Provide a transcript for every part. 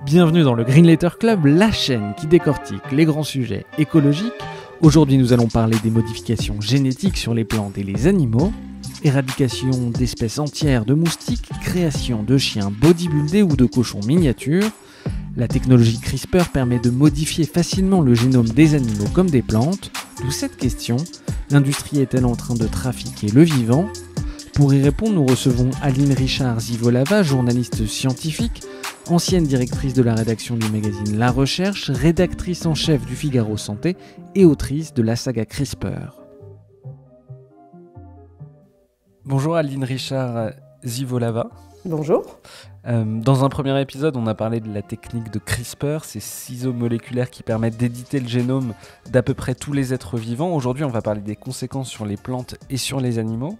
Bienvenue dans le Green Letter Club, la chaîne qui décortique les grands sujets écologiques. Aujourd'hui, nous allons parler des modifications génétiques sur les plantes et les animaux, éradication d'espèces entières de moustiques, création de chiens bodybuildés ou de cochons miniatures. La technologie CRISPR permet de modifier facilement le génome des animaux comme des plantes. D'où cette question, l'industrie est-elle en train de trafiquer le vivant ? Pour y répondre, nous recevons Aline Richard-Zivolava, journaliste scientifique, ancienne directrice de la rédaction du magazine La Recherche, rédactrice en chef du Figaro Santé et autrice de la saga CRISPR. Bonjour Aline Richard-Zivolava. Bonjour. Dans un premier épisode, on a parlé de la technique de CRISPR, ces ciseaux moléculaires qui permettent d'éditer le génome d'à peu près tous les êtres vivants. Aujourd'hui, on va parler des conséquences sur les plantes et sur les animaux.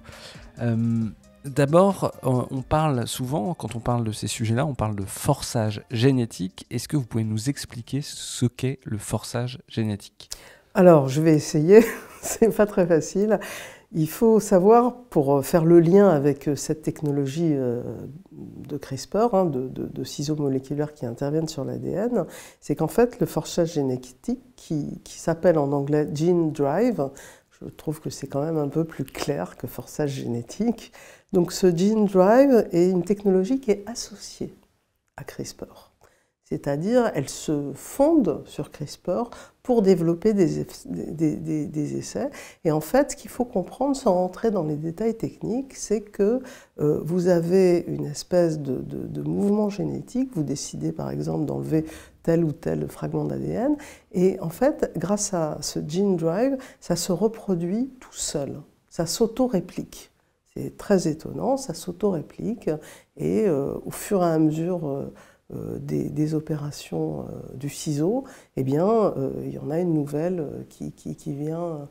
D'abord, on parle souvent, quand on parle de ces sujets-là, on parle de forçage génétique. Est-ce que vous pouvez nous expliquer ce qu'est le forçage génétique ? Alors, je vais essayer, c'est pas très facile. Il faut savoir, pour faire le lien avec cette technologie de CRISPR, de ciseaux moléculaires qui interviennent sur l'ADN, c'est qu'en fait, le forçage génétique, qui s'appelle en anglais gene drive, je trouve que c'est quand même un peu plus clair que forçage génétique. Donc ce gene drive est une technologie qui est associée à CRISPR. C'est-à-dire, elle se fonde sur CRISPR pour développer des essais. Et en fait, ce qu'il faut comprendre, sans rentrer dans les détails techniques, c'est que vous avez une espèce de mouvement génétique. Vous décidez, par exemple, d'enlever tel ou tel fragment d'ADN. Et en fait, grâce à ce gene drive, ça se reproduit tout seul. Ça s'auto-réplique. C'est très étonnant, ça s'auto-réplique. Et au fur et à mesure des opérations du ciseau, eh bien, il y en a une nouvelle qui vient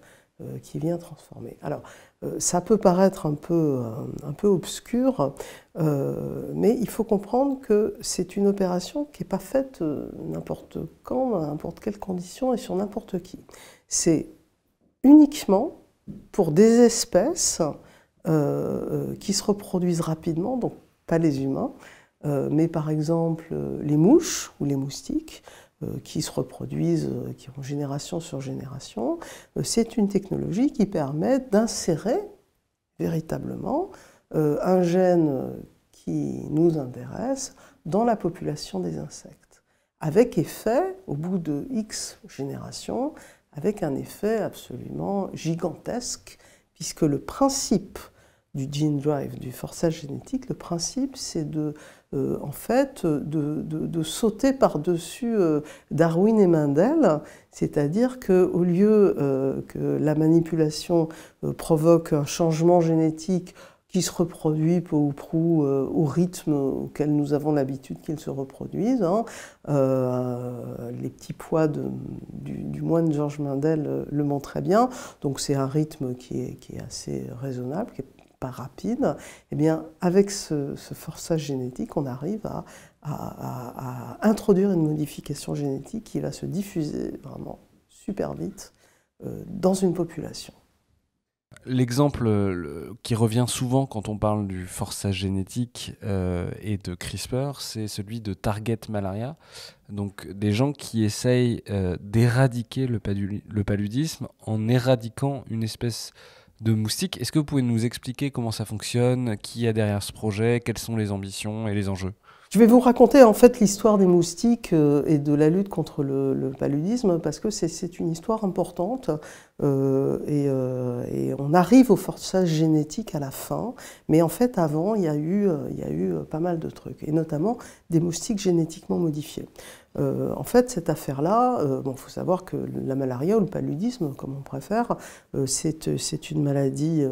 transformer. Alors, ça peut paraître un peu obscur, mais il faut comprendre que c'est une opération qui n'est pas faite n'importe quand, dans n'importe quelle condition et sur n'importe qui. C'est uniquement pour des espèces qui se reproduisent rapidement, donc pas les humains, mais par exemple les mouches ou les moustiques qui se reproduisent, qui ont génération sur génération. C'est une technologie qui permet d'insérer véritablement un gène qui nous intéresse dans la population des insectes, avec effet, au bout de X générations, avec un effet absolument gigantesque, puisque le principe du gene drive, du forçage génétique, le principe c'est en fait, de sauter par-dessus Darwin et Mendel, c'est-à-dire qu'au lieu que la manipulation provoque un changement génétique qui se reproduit peu ou prou au rythme auquel nous avons l'habitude qu'il se reproduise. Les petits pois du moine George Mendel le montraient bien, donc c'est un rythme qui est assez raisonnable, qui est pas rapide. Eh bien, avec ce forçage génétique, on arrive à introduire une modification génétique qui va se diffuser vraiment super vite dans une population. L'exemple qui revient souvent quand on parle du forçage génétique et de CRISPR, c'est celui de Target Malaria. Donc des gens qui essayent d'éradiquer le paludisme en éradiquant une espèce de moustique. Est-ce que vous pouvez nous expliquer comment ça fonctionne, qui y a derrière ce projet, quelles sont les ambitions et les enjeux ? Je vais vous raconter en fait l'histoire des moustiques et de la lutte contre le paludisme parce que c'est une histoire importante et on arrive au forçage génétique à la fin, mais en fait avant il y a eu pas mal de trucs et notamment des moustiques génétiquement modifiés. En fait, cette affaire-là, il faut savoir que la malaria ou le paludisme, comme on préfère, c'est une maladie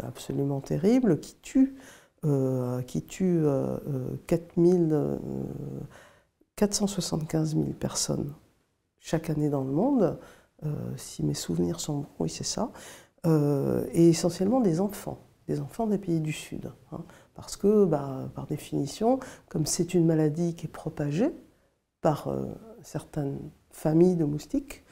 absolument terrible qui tue 475 000 personnes chaque année dans le monde, si mes souvenirs sont bons, oui c'est ça, et essentiellement des enfants des pays du Sud. Parce que, par définition, comme c'est une maladie qui est propagée par certaines familles de moustiques,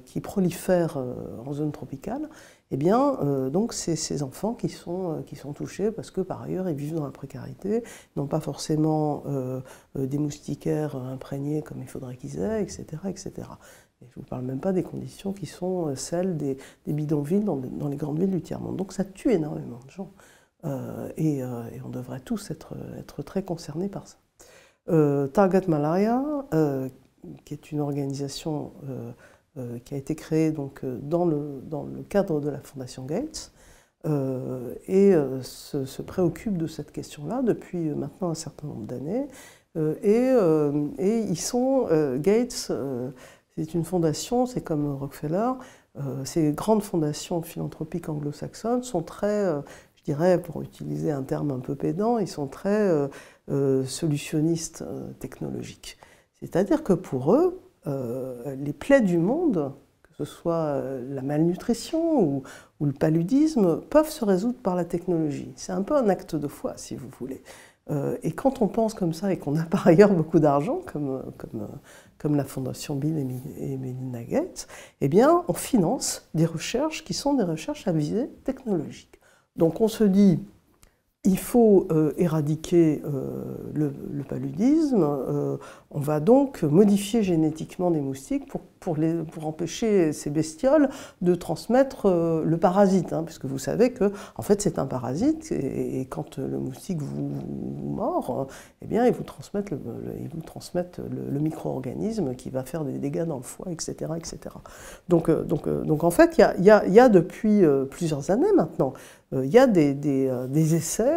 qui prolifèrent en zone tropicale, eh bien, donc c'est ces enfants qui sont touchés parce que par ailleurs ils vivent dans la précarité, n'ont pas forcément des moustiquaires imprégnés comme il faudrait qu'ils aient, etc., etc. Et je ne vous parle même pas des conditions qui sont celles des bidonvilles dans les grandes villes du tiers-monde. Donc ça tue énormément de gens. Et on devrait tous être très concernés par ça. Target Malaria, qui est une organisation qui a été créée donc, dans le cadre de la Fondation Gates, se préoccupe de cette question-là depuis maintenant un certain nombre d'années. Ils sont, Gates, c'est une fondation, c'est comme Rockefeller, ces grandes fondations philanthropiques anglo-saxonnes sont très, je dirais, pour utiliser un terme un peu pédant, ils sont très solutionnistes technologiques. C'est-à-dire que pour eux, les plaies du monde, que ce soit la malnutrition ou le paludisme, peuvent se résoudre par la technologie. C'est un peu un acte de foi, si vous voulez. Et quand on pense comme ça et qu'on a par ailleurs beaucoup d'argent, comme la Fondation Bill et Melinda Gates, eh bien, on finance des recherches qui sont des recherches à visée technologique. Donc on se dit, il faut éradiquer le paludisme, on va donc modifier génétiquement des moustiques pour empêcher ces bestioles de transmettre le parasite, hein, puisque vous savez que en fait, c'est un parasite, et quand le moustique vous mord, eh bien, il vous transmettent le micro-organisme qui va faire des dégâts dans le foie, etc. etc. Donc en fait, il y a depuis plusieurs années maintenant, il y a des essais.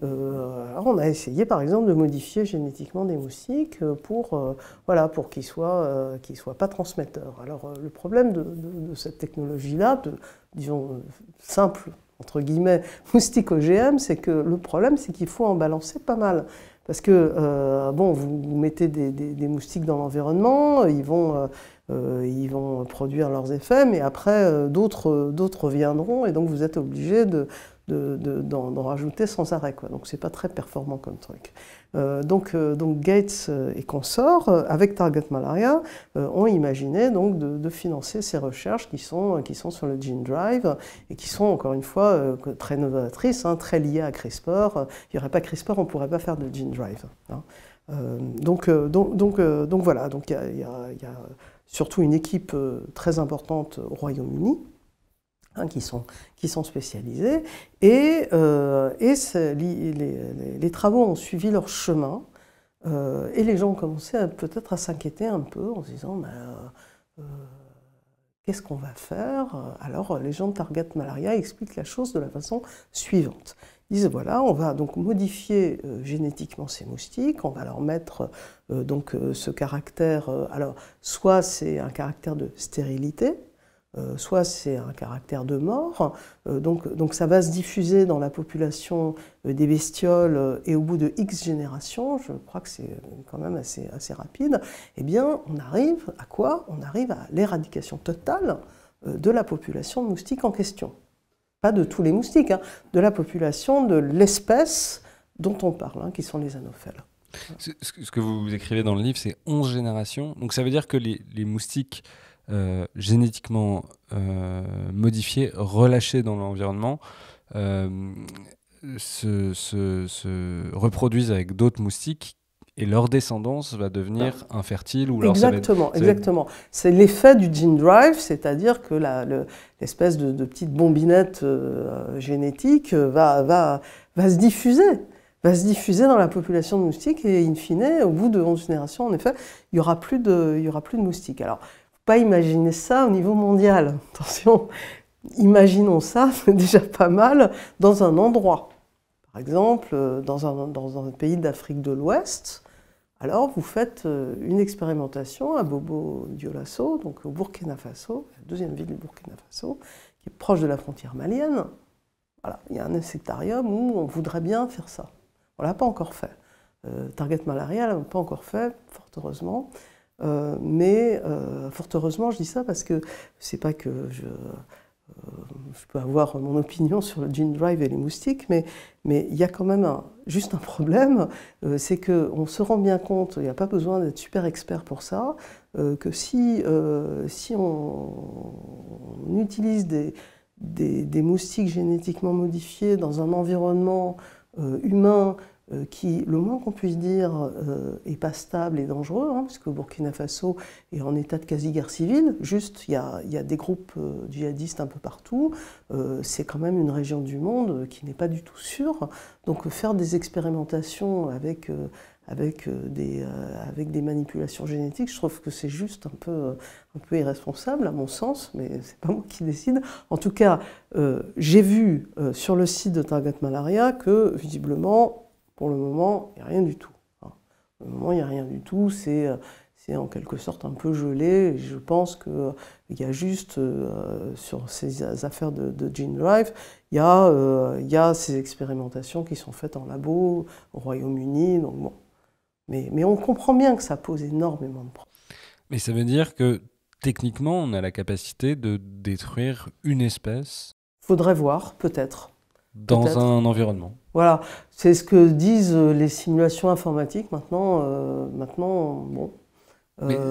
Alors on a essayé par exemple de modifier génétiquement des moustiques pour qu'ils ne soient pas transmetteurs. Alors le problème de cette technologie-là, disons simple, entre guillemets, moustique OGM, c'est que le problème c'est qu'il faut en balancer pas mal. Parce que, vous mettez des moustiques dans l'environnement, ils vont produire leurs effets, mais après, d'autres viendront, et donc vous êtes obligé d'en rajouter sans arrêt, quoi. Donc c'est pas très performant comme truc. Donc Gates et consorts, avec Target Malaria, ont imaginé donc de financer ces recherches qui sont sur le Gene Drive et qui sont encore une fois très novatrices, hein, très liées à CRISPR. Il n'y aurait pas CRISPR, on ne pourrait pas faire de Gene Drive. Hein. Donc voilà, donc il y a surtout une équipe très importante au Royaume-Uni, hein, qui sont spécialisés, et les travaux ont suivi leur chemin, et les gens ont commencé peut-être à s'inquiéter un peu en se disant qu'est-ce qu'on va faire? Alors les gens de Target Malaria expliquent la chose de la façon suivante. Ils disent voilà, on va donc modifier génétiquement ces moustiques, on va leur mettre ce caractère, alors soit c'est un caractère de stérilité, soit c'est un caractère de mort, donc ça va se diffuser dans la population des bestioles et au bout de X générations, je crois que c'est quand même assez rapide, eh bien on arrive à quoi? On arrive à l'éradication totale de la population de moustiques en question. Pas de tous les moustiques, hein, de la population de l'espèce dont on parle, hein, qui sont les anophèles. Ce que vous écrivez dans le livre, c'est 11 générations, donc ça veut dire que les moustiques génétiquement modifiés, relâchés dans l'environnement, se reproduisent avec d'autres moustiques et leur descendance va devenir infertile ou Exactement. C'est l'effet du gene drive, c'est-à-dire que l'espèce de petite bombinette génétique va se diffuser. Va se diffuser dans la population de moustiques et in fine, au bout de 11 générations, en effet, il n'y aura plus de moustiques. Alors, pas imaginer ça au niveau mondial. Attention, imaginons ça, c'est déjà pas mal, dans un endroit. Par exemple, dans un pays d'Afrique de l'Ouest, alors vous faites une expérimentation à Bobo Dioulasso, donc au Burkina Faso, la deuxième ville du Burkina Faso, qui est proche de la frontière malienne. Voilà, il y a un insectarium où on voudrait bien faire ça. On ne l'a pas encore fait. Target Malaria, on ne l'a pas encore fait, fort heureusement. Mais fort heureusement, je dis ça parce que c'est pas que je peux avoir mon opinion sur le gene drive et les moustiques, mais il y a quand même juste un problème, c'est qu'on se rend bien compte, il n'y a pas besoin d'être super expert pour ça, que si on utilise des moustiques génétiquement modifiés dans un environnement humain qui, le moins qu'on puisse dire, est pas stable et dangereux, hein, parce que le Burkina Faso est en état de quasi-guerre civile, juste il y a des groupes djihadistes un peu partout, c'est quand même une région du monde qui n'est pas du tout sûre, donc faire des expérimentations avec des manipulations génétiques, je trouve que c'est juste un peu irresponsable à mon sens, mais c'est pas moi qui décide. En tout cas, j'ai vu sur le site de Target Malaria que visiblement, pour le moment, il n'y a rien du tout. Pour le moment, il n'y a rien du tout, c'est en quelque sorte un peu gelé. Et je pense qu'il y a juste, sur ces affaires de gene drive, il y a ces expérimentations qui sont faites en labo au Royaume-Uni. Donc bon. Mais on comprend bien que ça pose énormément de problèmes. Mais ça veut dire que techniquement, on a la capacité de détruire une espèce. Faudrait voir, peut-être. Dans un environnement. Voilà, c'est ce que disent les simulations informatiques maintenant. Bon,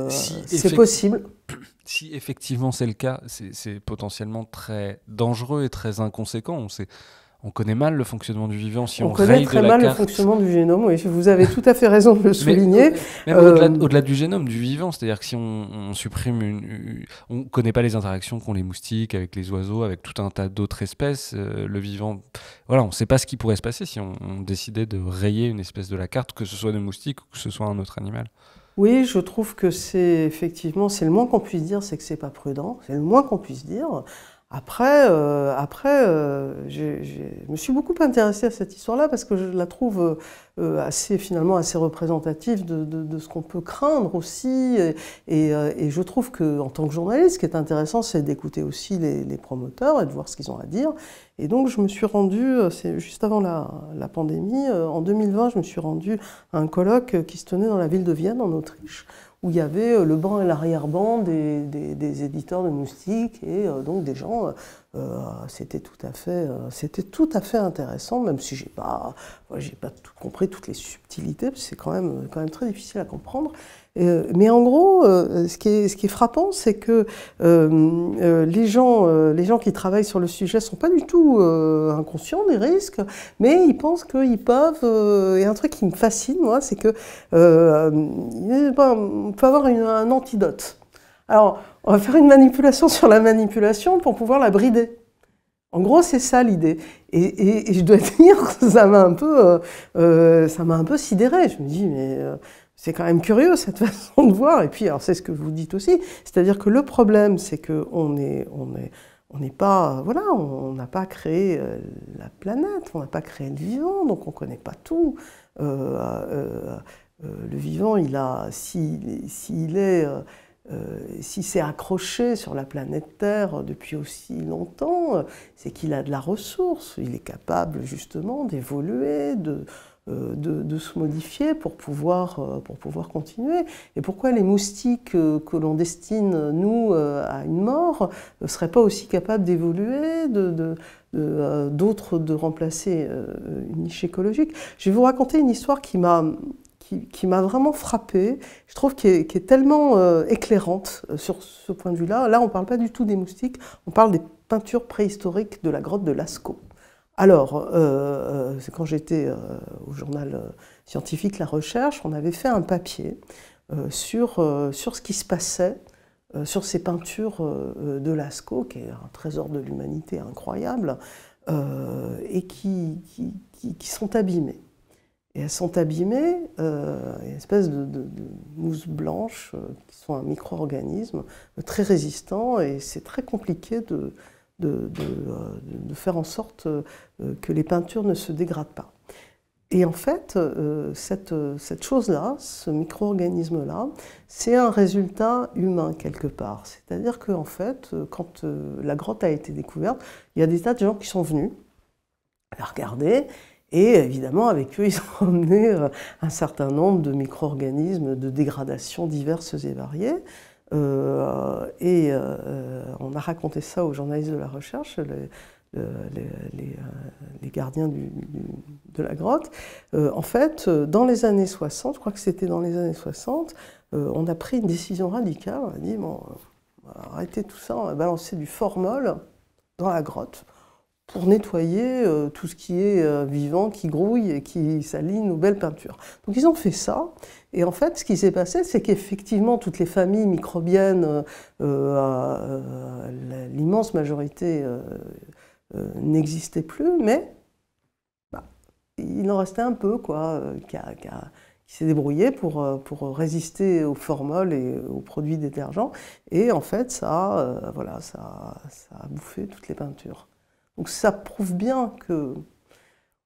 c'est possible. Si effectivement c'est le cas, c'est potentiellement très dangereux et très inconséquent. On connaît mal le fonctionnement du vivant. Si on connaît très mal le fonctionnement du génome, oui, vous avez tout à fait raison de le souligner. Au-delà du génome, du vivant, c'est-à-dire que si on supprime on ne connaît pas les interactions qu'ont les moustiques avec les oiseaux, avec tout un tas d'autres espèces, le vivant, voilà, on ne sait pas ce qui pourrait se passer si on décidait de rayer une espèce de la carte, que ce soit des moustiques ou que ce soit un autre animal. Oui, je trouve que c'est le moins qu'on puisse dire, c'est que c'est pas prudent, c'est le moins qu'on puisse dire. Après, je me suis beaucoup intéressée à cette histoire-là parce que je la trouve finalement assez représentative de ce qu'on peut craindre aussi. Et je trouve qu'en tant que journaliste, ce qui est intéressant, c'est d'écouter aussi les promoteurs et de voir ce qu'ils ont à dire. Et donc, je me suis rendue, c'est juste avant la pandémie, en 2020, je me suis rendue à un colloque qui se tenait dans la ville de Vienne, en Autriche, où il y avait le banc et l'arrière-ban des éditeurs de moustiques et donc des gens, c'était tout à fait intéressant, même si j'ai pas tout compris toutes les subtilités, parce que c'est quand même très difficile à comprendre. Mais en gros, ce qui est frappant, c'est que les gens qui travaillent sur le sujet sont pas du tout inconscients des risques, mais ils pensent qu'ils peuvent. Et un truc qui me fascine, moi, c'est que on peut avoir un antidote. Alors, on va faire une manipulation sur la manipulation pour pouvoir la brider. En gros, c'est ça l'idée. Et je dois dire que ça m'a un peu sidérée. Je me dis, mais c'est quand même curieux cette façon de voir. Et puis, alors c'est ce que vous dites aussi, c'est-à-dire que le problème, c'est que on n'est pas, voilà, on n'a pas créé la planète, on n'a pas créé le vivant, donc on ne connaît pas tout. Le vivant, s'il s'est accroché sur la planète Terre depuis aussi longtemps, c'est qu'il a de la ressource, il est capable justement d'évoluer, de se modifier pour pouvoir continuer. Et pourquoi les moustiques que l'on destine, nous, à une mort, ne seraient pas aussi capables d'évoluer, de remplacer une niche écologique? Je vais vous raconter une histoire qui m'a vraiment frappée, je trouve qu'elle est tellement éclairante sur ce point de vue-là. Là, on ne parle pas du tout des moustiques, on parle des peintures préhistoriques de la grotte de Lascaux. Alors, c'est quand j'étais au journal scientifique La Recherche, on avait fait un papier sur ce qui se passait sur ces peintures de Lascaux, qui est un trésor de l'humanité incroyable, et qui sont abîmées. Et elles sont abîmées, une espèce de mousse blanche, qui sont un micro-organisme très résistant, et c'est très compliqué de faire en sorte que les peintures ne se dégradent pas. Et en fait, cette chose-là, ce micro-organisme-là, c'est un résultat humain quelque part. C'est-à-dire qu'en fait, quand la grotte a été découverte, il y a des tas de gens qui sont venus la regarder, et évidemment, avec eux, ils ont emmené un certain nombre de micro-organismes de dégradation diverses et variées. On a raconté ça aux journalistes de la recherche, les gardiens de la grotte. En fait, dans les années 60, je crois que c'était dans les années 60, on a pris une décision radicale. On a dit, bon, on va arrêter tout ça, on va balancer du formol dans la grotte pour nettoyer tout ce qui est vivant, qui grouille et qui salit nos belles peintures. Donc ils ont fait ça, et en fait ce qui s'est passé, c'est qu'effectivement toutes les familles microbiennes, l'immense majorité n'existaient plus, mais bah, il en restait un peu, quoi, qui s'est débrouillé pour résister au formol et aux produits détergents, et en fait ça, voilà, ça a bouffé toutes les peintures. Donc ça prouve bien qu'on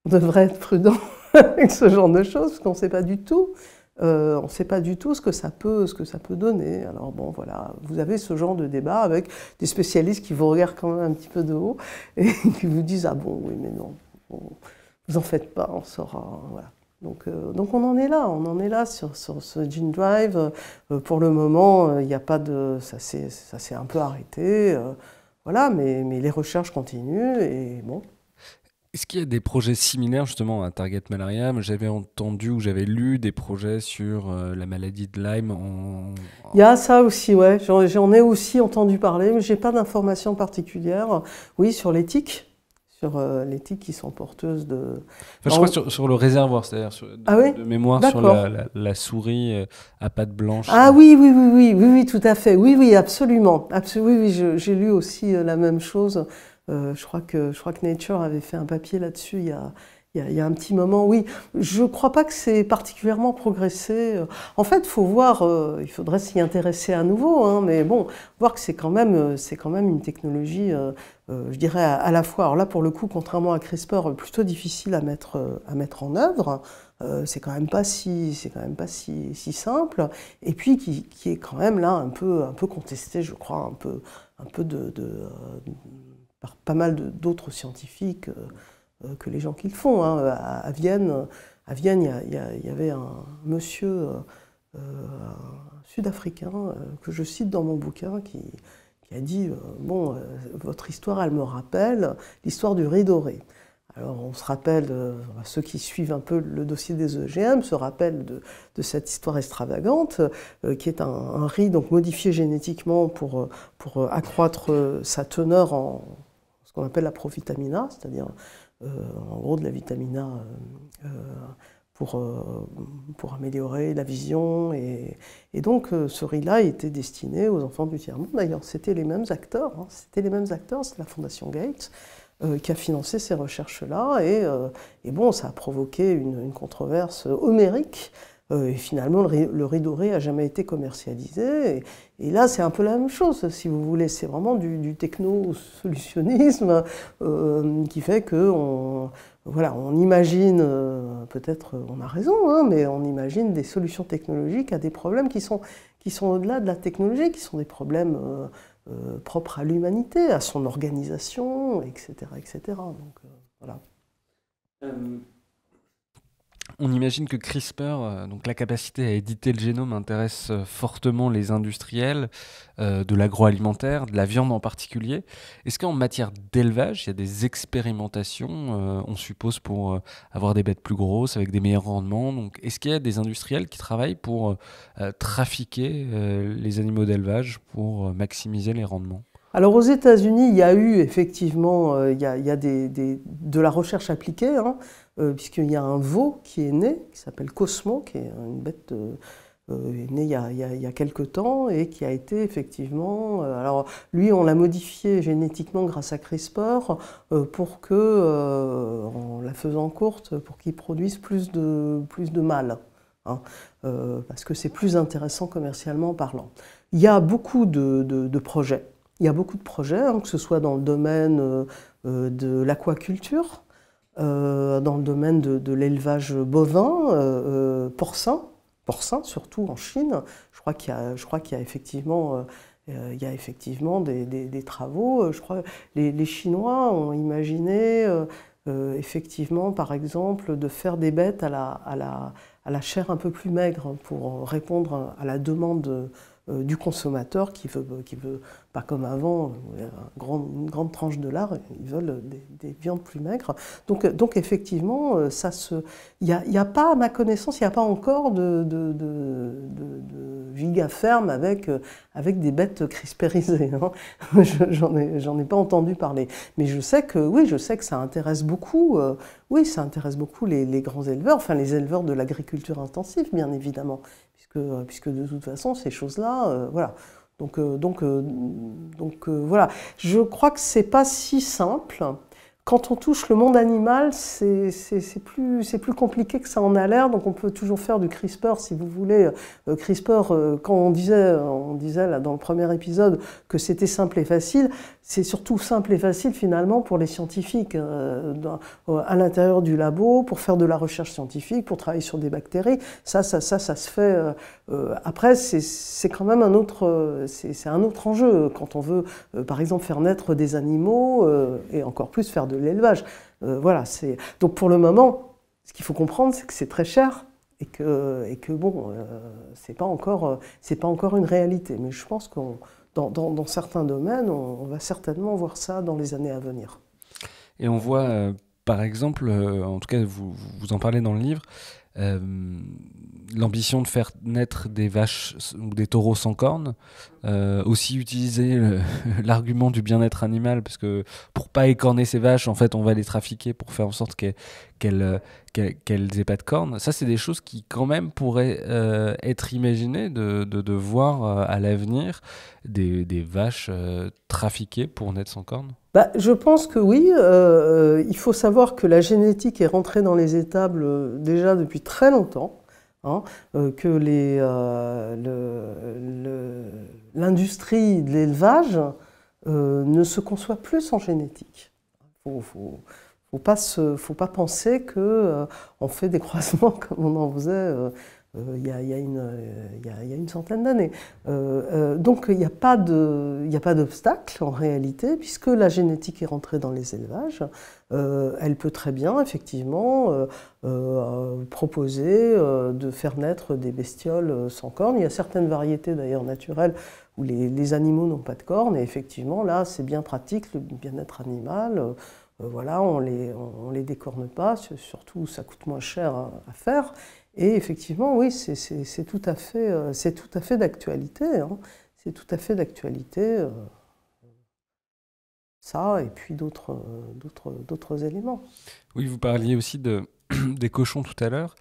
devrait être prudent avec ce genre de choses, parce qu'on ne sait pas du tout, ce que ça peut donner. Alors bon, voilà, vous avez ce genre de débat avec des spécialistes qui vous regardent quand même un petit peu de haut et qui vous disent « Ah bon, oui, mais non, vous en faites pas, on saura... » Voilà. Donc on en est là sur ce Gene Drive. Pour le moment, il n'y a pas de... Ça s'est un peu arrêté. Voilà, mais les recherches continuent et bon. Est-ce qu'il y a des projets similaires justement à Target Malaria? J'avais entendu ou j'avais lu des projets sur la maladie de Lyme Il y a ça aussi, ouais. J'en ai aussi entendu parler, mais je n'ai pas d'informations particulières. Oui, sur les tiques. Sur les tiques qui sont porteuses de... Enfin, je crois sur le réservoir, c'est-à-dire de mémoire sur la souris à pattes blanches. Ah oui, tout à fait. Oui, absolument. Oui, j'ai lu aussi la même chose. Je crois que Nature avait fait un papier là-dessus il y a un petit moment. Oui, je ne crois pas que c'est particulièrement progressé. En fait, il faut voir, il faudrait s'y intéresser à nouveau, hein, mais bon, voir que c'est quand même une technologie, je dirais à la fois, alors là pour le coup, contrairement à CRISPR, plutôt difficile à mettre en œuvre. C'est quand même pas si simple, et puis qui est quand même là un peu contesté, je crois, un peu par pas mal d'autres scientifiques que les gens qui le font. Hein. À Vienne, il y avait un monsieur sud-africain que je cite dans mon bouquin qui a dit bon, votre histoire, elle me rappelle l'histoire du riz doré. Alors on se rappelle, ceux qui suivent un peu le dossier des OGM se rappellent de cette histoire extravagante qui est un riz donc modifié génétiquement pour accroître sa teneur en ce qu'on appelle la provitamina, c'est-à-dire en gros de la vitamine A pour améliorer la vision. Et donc ce riz-là était destiné aux enfants du tiers-monde. D'ailleurs, c'était les mêmes acteurs, hein, c'est la Fondation Gates qui a financé ces recherches-là. Et bon, ça a provoqué une controverse homérique. Et finalement, le riz doré n'a jamais été commercialisé. Et là, c'est un peu la même chose, si vous voulez. C'est vraiment du techno-solutionnisme qui fait qu'on imagine, peut-être on a raison, hein, mais on imagine des solutions technologiques à des problèmes qui sont au-delà de la technologie, qui sont des problèmes propres à l'humanité, à son organisation, etc. etc. Donc, voilà. On imagine que CRISPR, donc la capacité à éditer le génome, intéresse fortement les industriels de l'agroalimentaire, de la viande en particulier. Est-ce qu'en matière d'élevage, il y a des expérimentations, on suppose, pour avoir des bêtes plus grosses, avec des meilleurs rendements? Donc, est-ce qu'il y a des industriels qui travaillent pour trafiquer les animaux d'élevage pour maximiser les rendements? Alors aux États-Unis, il y a eu effectivement il y a de la recherche appliquée, hein, puisqu'il y a un veau qui est né, qui s'appelle Cosmo, qui est une bête est né il y a quelque temps et qui a été effectivement... alors lui, on l'a modifié génétiquement grâce à CRISPR pour que, en la faisant courte, pour qu'il produise plus de mâles, hein, parce que c'est plus intéressant commercialement parlant. Il y a beaucoup de projets. Il y a beaucoup de projets, hein, que ce soit dans le domaine de l'aquaculture, dans le domaine de l'élevage bovin, porcin surtout en Chine. Je crois qu'il y a effectivement, des travaux. Je crois les Chinois ont imaginé effectivement, par exemple, de faire des bêtes à la chair un peu plus maigre pour répondre à la demande du consommateur qui veut, pas comme avant, une grande tranche de lard, ils veulent des viandes plus maigres. Donc effectivement, il n'y a pas, à ma connaissance, il n'y a pas encore de giga ferme avec des bêtes crispérisées. Hein. J'en ai pas entendu parler. Mais je sais que ça intéresse beaucoup, ça intéresse beaucoup les grands éleveurs, enfin les éleveurs de l'agriculture intensive, bien évidemment, puisque de toute façon, ces choses-là, voilà. Donc voilà. Je crois que c'est pas si simple. Quand on touche le monde animal, c'est plus compliqué que ça en a l'air. Donc on peut toujours faire du CRISPR si vous voulez. CRISPR, quand on disait là, dans le premier épisode que c'était simple et facile, c'est surtout simple et facile finalement pour les scientifiques à l'intérieur du labo, pour faire de la recherche scientifique, pour travailler sur des bactéries. Ça se fait. Après, c'est quand même un autre enjeu quand on veut, par exemple, faire naître des animaux et encore plus faire de l'élevage. Voilà. Donc pour le moment, ce qu'il faut comprendre, c'est que c'est très cher et que bon, c'est pas encore une réalité. Mais je pense que dans certains domaines, on va certainement voir ça dans les années à venir. Et on voit, par exemple, en tout cas, vous en parlez dans le livre, l'ambition de faire naître des vaches ou des taureaux sans cornes, aussi utiliser l'argument du bien-être animal, parce que pour pas écorner ces vaches, en fait, on va les trafiquer pour faire en sorte qu'elles aient pas de cornes. Ça, c'est des choses qui, quand même, pourraient être imaginées de voir à l'avenir des vaches trafiquées pour naître sans cornes. Je pense que oui. Il faut savoir que la génétique est rentrée dans les étables déjà depuis très longtemps. Hein, que l'industrie de l'élevage ne se conçoit plus sans génétique. Faut pas penser qu'on fait des croisements comme on en faisait il y a une centaine d'années. Donc il n'y a pas d'obstacle en réalité, puisque la génétique est rentrée dans les élevages. Elle peut très bien, effectivement, proposer de faire naître des bestioles sans cornes. Il y a certaines variétés d'ailleurs naturelles où les animaux n'ont pas de cornes, et effectivement là c'est bien pratique, le bien-être animal. Voilà, on les décorne pas, surtout ça coûte moins cher à faire. Et effectivement, oui, c'est tout à fait d'actualité. Hein. C'est tout à fait d'actualité. Ça, et puis d'autres éléments. Oui, vous parliez aussi des cochons tout à l'heure.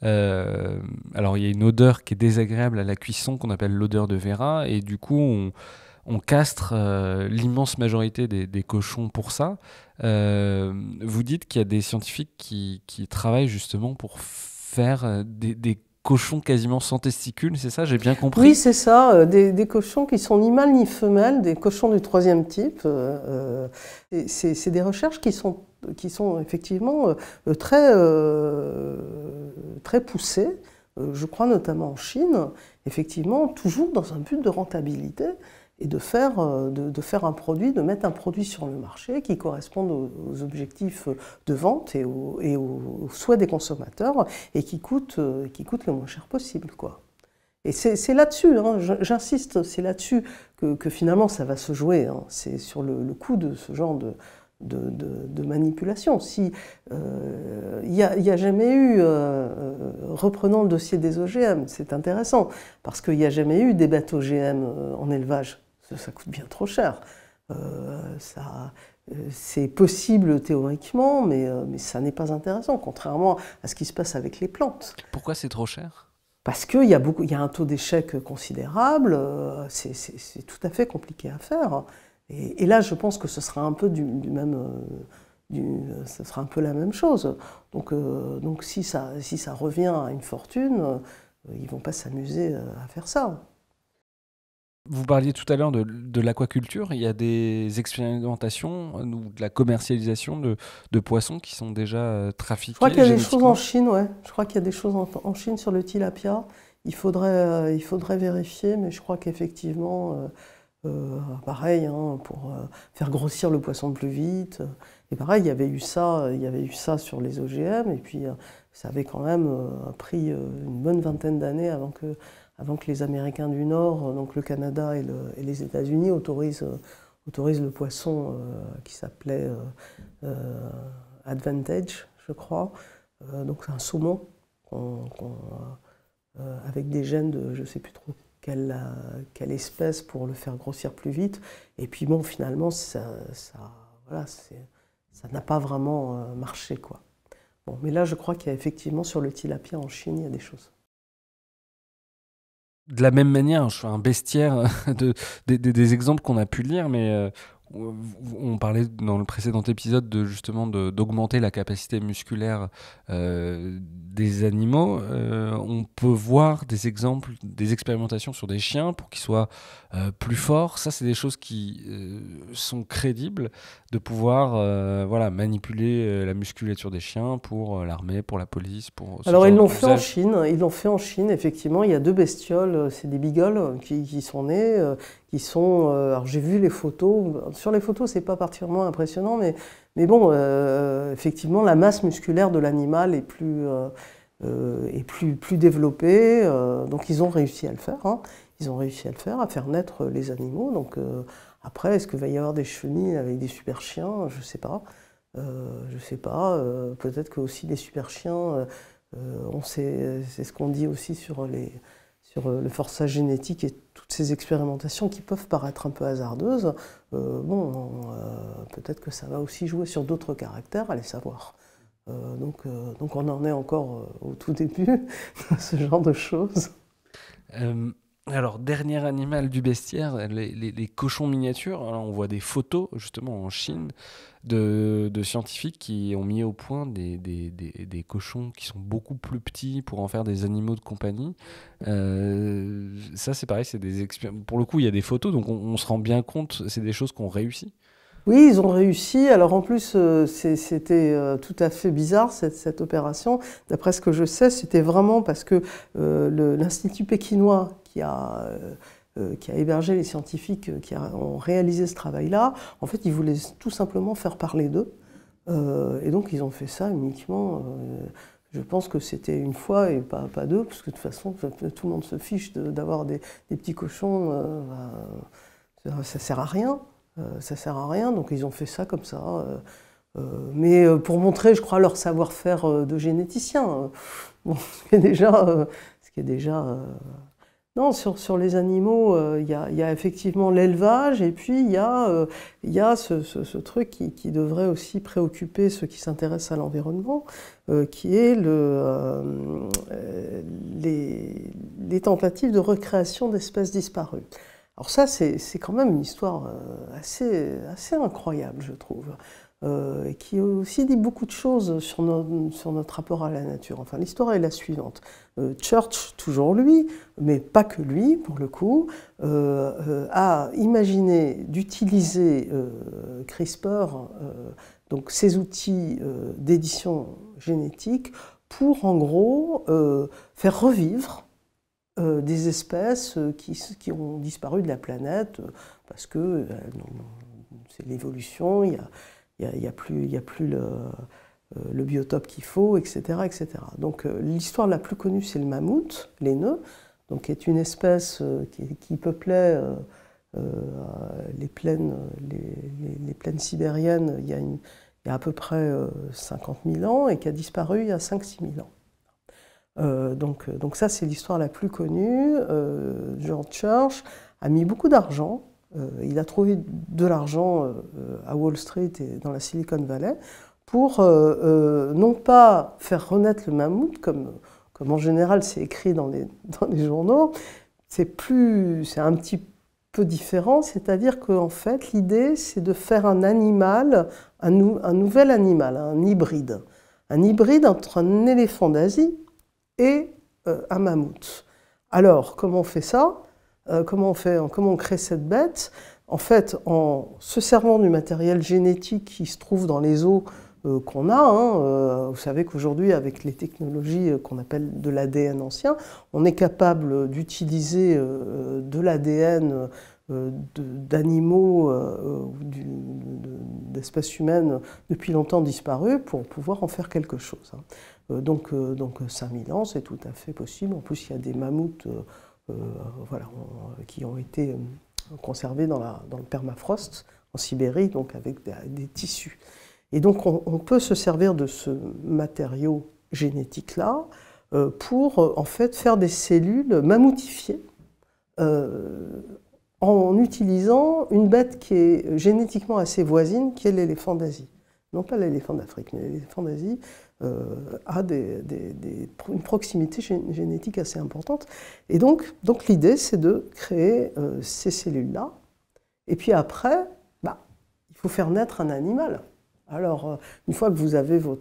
Alors, il y a une odeur qui est désagréable à la cuisson qu'on appelle l'odeur de Véra, et du coup, on castre l'immense majorité des cochons pour ça. Vous dites qu'il y a des scientifiques qui travaillent justement pour faire des cochons quasiment sans testicules, c'est ça? J'ai bien compris? Oui, c'est ça, des cochons qui sont ni mâles ni femelles, des cochons du troisième type. C'est des recherches qui sont effectivement très poussées, je crois notamment en Chine, effectivement, toujours dans un but de rentabilité et de faire un produit, de mettre un produit sur le marché qui corresponde aux objectifs de vente et aux souhaits des consommateurs et qui coûte le moins cher possible, quoi. Et c'est là-dessus, hein, j'insiste, c'est là-dessus que finalement ça va se jouer. Hein. C'est sur le coût de ce genre de manipulation. Si il y a jamais eu, reprenons le dossier des OGM, c'est intéressant, parce qu'il n'y a jamais eu des bêtes OGM en élevage. Ça coûte bien trop cher. C'est possible théoriquement, mais ça n'est pas intéressant, contrairement à ce qui se passe avec les plantes. Pourquoi c'est trop cher? Parce qu'il y a un taux d'échec considérable, c'est tout à fait compliqué à faire. Et là, je pense que ce sera un peu ce sera un peu la même chose. Donc si ça revient à une fortune, ils ne vont pas s'amuser à faire ça. Vous parliez tout à l'heure de l'aquaculture. Il y a des expérimentations ou de la commercialisation de poissons qui sont déjà trafiqués. Je crois qu'il y a des choses en Chine, ouais. Je crois qu'il y a des choses en Chine sur le tilapia. Il faudrait vérifier, mais je crois qu'effectivement, pareil, hein, pour faire grossir le poisson plus vite. Et pareil, il y avait eu ça sur les OGM, et puis ça avait quand même pris une bonne vingtaine d'années avant avant que les Américains du Nord, donc le Canada et les États-Unis, autorisent le poisson qui s'appelait Advantage, je crois. Donc c'est un saumon avec des gènes de je ne sais plus trop quelle espèce pour le faire grossir plus vite. Et puis bon, finalement, voilà, ça n'a pas vraiment marché, quoi. Bon, mais là, je crois qu'il y a effectivement sur le tilapia en Chine, il y a des choses. De la même manière, je fais un bestiaire des exemples qu'on a pu lire, mais on parlait dans le précédent épisode justement d'augmenter la capacité musculaire des animaux. On peut voir des exemples, des expérimentations sur des chiens pour qu'ils soient plus forts. Ça, c'est des choses qui sont crédibles, de pouvoir voilà, manipuler la musculature des chiens pour l'armée, pour la police, pour Alors ils l'ont fait en Chine. Ils l'ont fait en Chine, effectivement. Il y a 2 bestioles, c'est des beagles qui sont nés, alors j'ai vu les photos. Sur les photos, c'est pas particulièrement impressionnant, mais bon, effectivement, la masse musculaire de l'animal est plus développée. Donc ils ont réussi à le faire. Hein. Ils ont réussi à le faire, à faire naître les animaux. Donc après, est-ce qu'il va y avoir des chenilles avec des super chiens? Je sais pas. Je sais pas. Peut-être que aussi les super chiens, c'est ce qu'on dit aussi sur le forçage génétique et toutes ces expérimentations qui peuvent paraître un peu hasardeuses. Peut-être que ça va aussi jouer sur d'autres caractères, allez savoir. Donc on en est encore au tout début de ce genre de choses. Alors, dernier animal du bestiaire, les cochons miniatures. Alors, on voit des photos, justement, en Chine, de scientifiques qui ont mis au point des cochons qui sont beaucoup plus petits pour en faire des animaux de compagnie. Ça, c'est pareil, pour le coup, il y a des photos, donc on se rend bien compte, c'est des choses qu'on réussit. Oui, ils ont réussi. Alors en plus, c'était tout à fait bizarre cette opération. D'après ce que je sais, c'était vraiment parce que l'Institut pékinois qui a hébergé les scientifiques qui ont réalisé ce travail-là, en fait, ils voulaient tout simplement faire parler d'eux. Et donc ils ont fait ça uniquement. Je pense que c'était une fois et pas deux, parce que de toute façon, tout le monde se fiche d'avoir des petits cochons. Ça sert à rien. Ça sert à rien, donc ils ont fait ça comme ça. Mais pour montrer, je crois, leur savoir-faire de généticien. Bon, ce qui est déjà Non, sur les animaux, il y a effectivement l'élevage, et puis il y a ce truc qui devrait aussi préoccuper ceux qui s'intéressent à l'environnement, qui est les tentatives de recréation d'espèces disparues. Alors ça, c'est quand même une histoire assez incroyable, je trouve, et qui aussi dit beaucoup de choses sur notre rapport à la nature. Enfin, l'histoire est la suivante. Church, toujours lui, mais pas que lui, pour le coup, a imaginé d'utiliser CRISPR, donc ces outils d'édition génétique, pour en gros faire revivre des espèces qui ont disparu de la planète parce que c'est l'évolution, il n'y a plus le biotope qu'il faut, etc., etc. Donc l'histoire la plus connue, c'est le mammouth laineux, donc qui est une espèce qui peuplait les plaines sibériennes il y a à peu près 50 000 ans et qui a disparu il y a 5-6 000 ans. Donc ça, c'est l'histoire la plus connue. George Church a mis beaucoup d'argent. Il a trouvé de l'argent à Wall Street et dans la Silicon Valley pour non pas faire renaître le mammouth, comme en général c'est écrit dans les journaux, c'est un petit peu différent, c'est-à-dire qu'en fait l'idée c'est de faire un animal, un nouvel animal, un hybride entre un éléphant d'Asie et un mammouth. Alors, comment on fait ça? Comment on crée cette bête? En fait, en se servant du matériel génétique qui se trouve dans les os qu'on a, vous savez qu'aujourd'hui, avec les technologies qu'on appelle de l'ADN ancien, on est capable d'utiliser de l'ADN d'animaux, d'espèces humaines depuis longtemps disparues pour pouvoir en faire quelque chose. Donc 5000 ans, c'est tout à fait possible. En plus, il y a des mammouths voilà, qui ont été conservés dans le permafrost en Sibérie, donc avec des tissus. Et donc on peut se servir de ce matériau génétique-là pour en fait faire des cellules mammoutifiées en utilisant une bête qui est génétiquement assez voisine, qui est l'éléphant d'Asie. Non pas l'éléphant d'Afrique, mais l'éléphant d'Asie a une proximité génétique assez importante. Et donc l'idée, c'est de créer ces cellules-là. Et puis après, il faut faire naître un animal. Alors, une fois que vous avez vos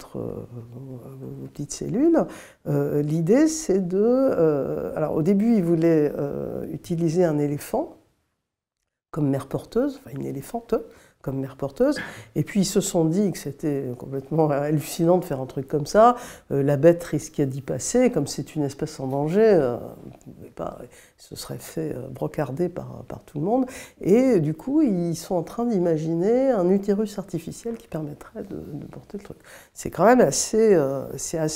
petites cellules, l'idée, c'est de... alors, au début, ils voulaient utiliser un éléphant comme mère porteuse, enfin une éléphante comme mère porteuse, et puis ils se sont dit que c'était complètement hallucinant de faire un truc comme ça, la bête risquait d'y passer, comme c'est une espèce en danger, ce serait fait brocarder par tout le monde, et du coup ils sont en train d'imaginer un utérus artificiel qui permettrait de porter le truc. C'est quand même assez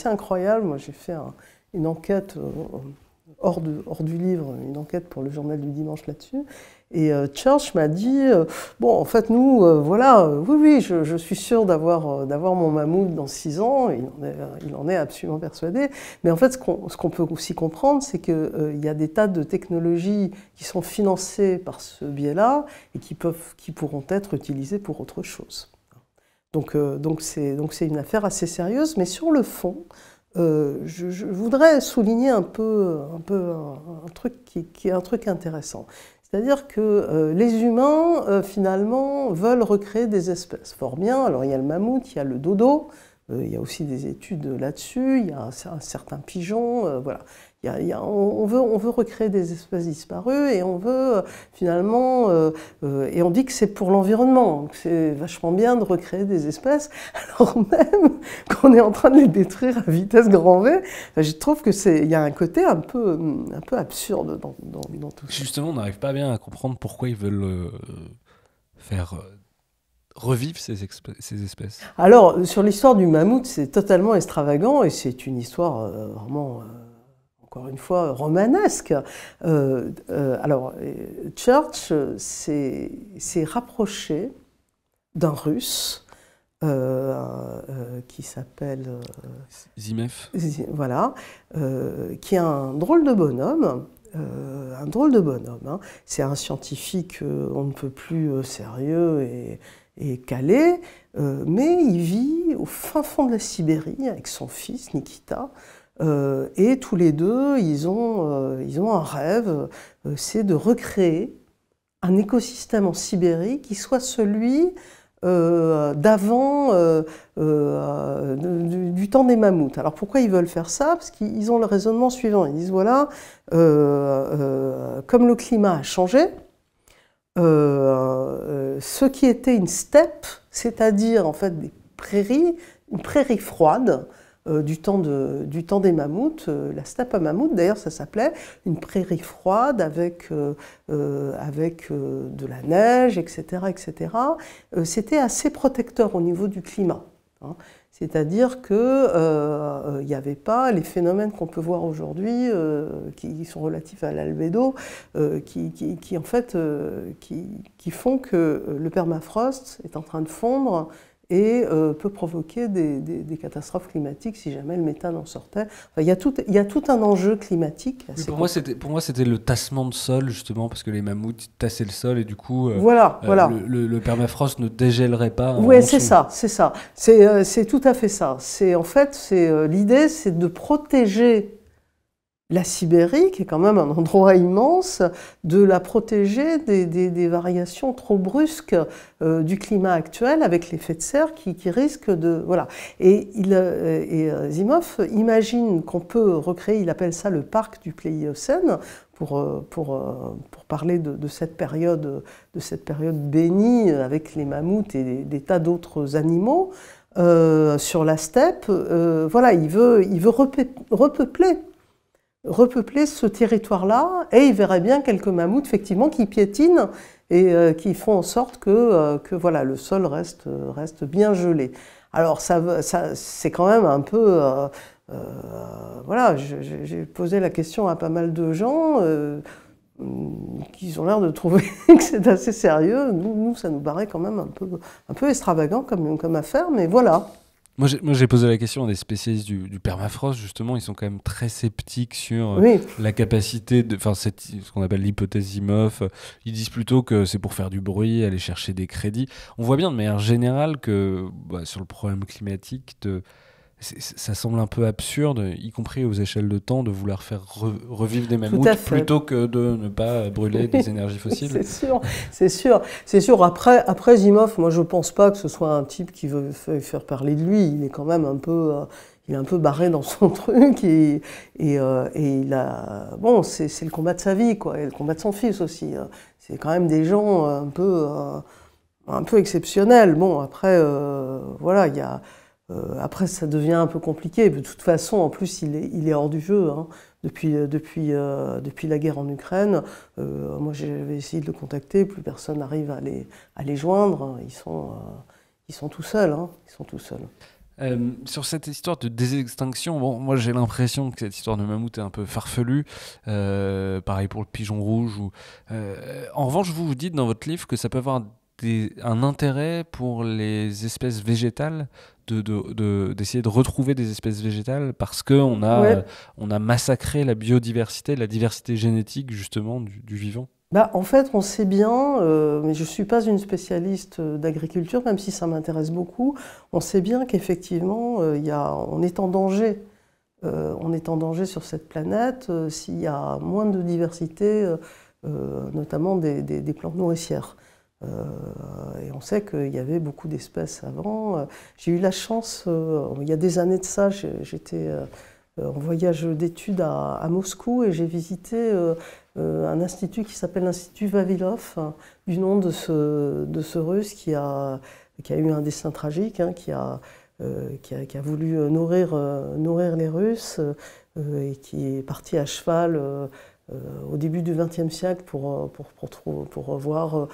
incroyable. Moi j'ai fait une enquête hors du livre, une enquête pour le journal du dimanche là-dessus. Et Church m'a dit, bon, en fait, nous, voilà, oui, je suis sûr d'avoir mon mammouth dans 6 ans, il en est absolument persuadé. Mais en fait, ce qu'on peut aussi comprendre, c'est qu'il y a des tas de technologies qui sont financées par ce biais-là et qui pourront être utilisées pour autre chose. Donc c'est une affaire assez sérieuse, mais sur le fond, je voudrais souligner un truc qui est un truc intéressant. C'est-à-dire que les humains, finalement, veulent recréer des espèces. Fort bien, alors il y a le mammouth, il y a le dodo, il y a aussi des études là-dessus, il y a un certain pigeon, voilà. On veut recréer des espèces disparues et on veut finalement, et on dit que c'est pour l'environnement, que c'est vachement bien de recréer des espèces, alors même qu'on est en train de les détruire à vitesse grand V. Je trouve qu'il y a un côté un peu absurde dans tout ça. Justement, on n'arrive pas bien à comprendre pourquoi ils veulent faire revivre ces espèces. Alors, sur l'histoire du mammouth, c'est totalement extravagant et c'est une histoire vraiment... encore une fois, romanesque. Alors, Church s'est rapproché d'un Russe qui s'appelle... Zimef. Voilà, qui est un drôle de bonhomme. Hein. C'est un scientifique on ne peut plus sérieux et calé, mais il vit au fin fond de la Sibérie avec son fils, Nikita. Et tous les deux, ils ont un rêve, c'est de recréer un écosystème en Sibérie qui soit celui d'avant du temps des mammouths. Alors pourquoi ils veulent faire ça? Parce qu'ils ont le raisonnement suivant. Ils disent voilà, comme le climat a changé, ce qui était une steppe, c'est-à-dire en fait des prairies, une prairie froide, du temps des mammouths, la steppe à mammouth, d'ailleurs ça s'appelait une prairie froide avec de la neige, etc. etc. C'était assez protecteur au niveau du climat. Hein. C'est-à-dire qu'il n'y avait pas les phénomènes qu'on peut voir aujourd'hui, qui sont relatifs à l'albédo, qui font que le permafrost est en train de fondre et peut provoquer des catastrophes climatiques si jamais le méthane en sortait. Enfin, il y a tout un enjeu climatique. Oui, pour moi, c'était le tassement de sol, justement, parce que les mammouths tassaient le sol et du coup, voilà. Le permafrost ne dégèlerait pas. Oui, c'est ça. C'est tout à fait ça. L'idée, c'est de protéger la Sibérie, qui est quand même un endroit immense, de la protéger des variations trop brusques du climat actuel avec l'effet de serre qui risque de... Voilà. Et Zimov imagine qu'on peut recréer, il appelle ça le parc du Pléiocène, pour parler de cette période bénie avec les mammouths et des tas d'autres animaux sur la steppe. Voilà, il veut repeupler ce territoire-là, et il verrait bien quelques mammouths effectivement qui piétinent et qui font en sorte que voilà, le sol reste bien gelé. Alors c'est quand même un peu Voilà, j'ai posé la question à pas mal de gens qui ont l'air de trouver que c'est assez sérieux. Nous, ça nous paraît quand même un peu extravagant comme affaire, mais voilà. Moi, j'ai posé la question à des spécialistes du permafrost, justement. Ils sont quand même très sceptiques sur Oui. la capacité de. Enfin, ce qu'on appelle l'hypothèse Zimov. Ils disent plutôt que c'est pour faire du bruit, aller chercher des crédits. On voit bien de manière générale que sur le problème climatique, ça semble un peu absurde, y compris aux échelles de temps, de vouloir faire revivre des mammouths plutôt que de ne pas brûler des énergies fossiles. C'est sûr. Après Zimov, moi je pense pas que ce soit un type qui veut faire parler de lui. Il est quand même un peu barré dans son truc et il a bon, c'est le combat de sa vie quoi, et le combat de son fils aussi. C'est quand même des gens un peu exceptionnels. Bon après voilà, il y a après, ça devient un peu compliqué. De toute façon, en plus, il est hors du jeu. Hein. Depuis la guerre en Ukraine, moi j'avais essayé de le contacter, plus personne n'arrive à les joindre. Ils sont tout seuls. Hein. Ils sont tout seuls. Sur cette histoire de désextinction, bon, moi j'ai l'impression que cette histoire de mammouth est un peu farfelue. Pareil pour le pigeon rouge. En revanche, vous dites dans votre livre que ça peut avoir un intérêt pour les espèces végétales d'essayer de retrouver des espèces végétales parce qu'on a massacré la biodiversité, la diversité génétique justement du vivant. En fait, on sait bien, mais je ne suis pas une spécialiste d'agriculture, même si ça m'intéresse beaucoup, on sait bien qu'effectivement, on est en danger. On est en danger sur cette planète s'il y a moins de diversité, notamment des plantes nourricières. Et on sait qu'il y avait beaucoup d'espèces avant. J'ai eu la chance, il y a des années de ça, j'étais en voyage d'études à Moscou et j'ai visité un institut qui s'appelle l'Institut Vavilov, du nom de ce Russe qui a eu un destin tragique, hein, qui a voulu nourrir les Russes et qui est parti à cheval au début du XXe siècle pour voir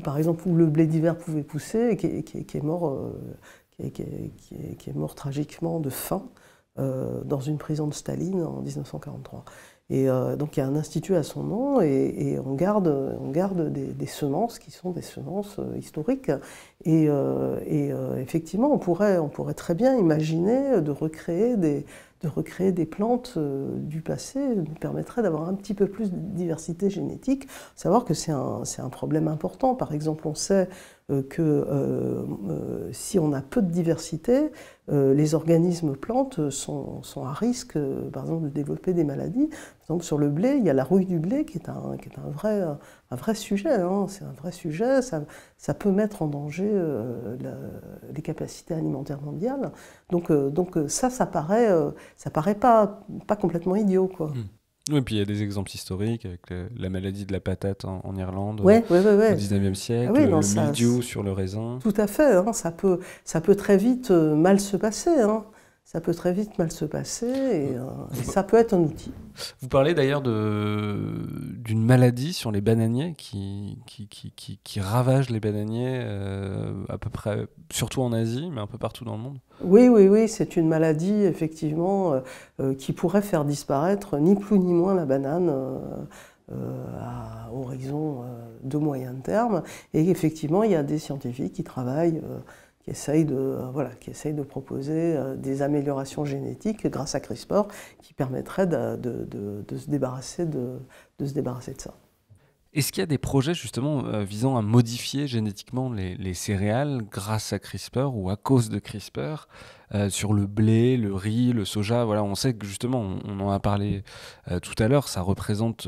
par exemple où le blé d'hiver pouvait pousser et qui est mort tragiquement de faim dans une prison de Staline en 1943. Et donc il y a un institut à son nom et on garde des semences qui sont des semences historiques. Et effectivement, on pourrait très bien imaginer de recréer des plantes du passé nous permettrait d'avoir un petit peu plus de diversité génétique. Savoir que c'est un problème important. Par exemple, on sait que si on a peu de diversité, les organismes plantes sont à risque, par exemple, de développer des maladies. Par exemple, sur le blé, il y a la rouille du blé qui est un vrai sujet. Hein. C'est un vrai sujet. Ça peut mettre en danger les capacités alimentaires mondiales. Donc ça paraît pas complètement idiot, quoi. Oui, puis il y a des exemples historiques avec la maladie de la patate en Irlande au 19e siècle, le mildiou sur le raisin. Tout à fait, hein, ça peut très vite mal se passer. Hein. Ça peut très vite mal se passer et ça peut être un outil. Vous parlez d'ailleurs d'une maladie sur les bananiers qui ravage les bananiers à peu près, surtout en Asie, mais un peu partout dans le monde. Oui, c'est une maladie effectivement qui pourrait faire disparaître ni plus ni moins la banane à horizon de moyen terme. Et effectivement, il y a des scientifiques qui travaillent qui essayent de proposer des améliorations génétiques grâce à CRISPR qui permettraient de se débarrasser de ça. Est-ce qu'il y a des projets justement visant à modifier génétiquement les céréales grâce à CRISPR ou à cause de CRISPR sur le blé, le riz, le soja? Voilà, on sait que justement, on en a parlé tout à l'heure, ça représente,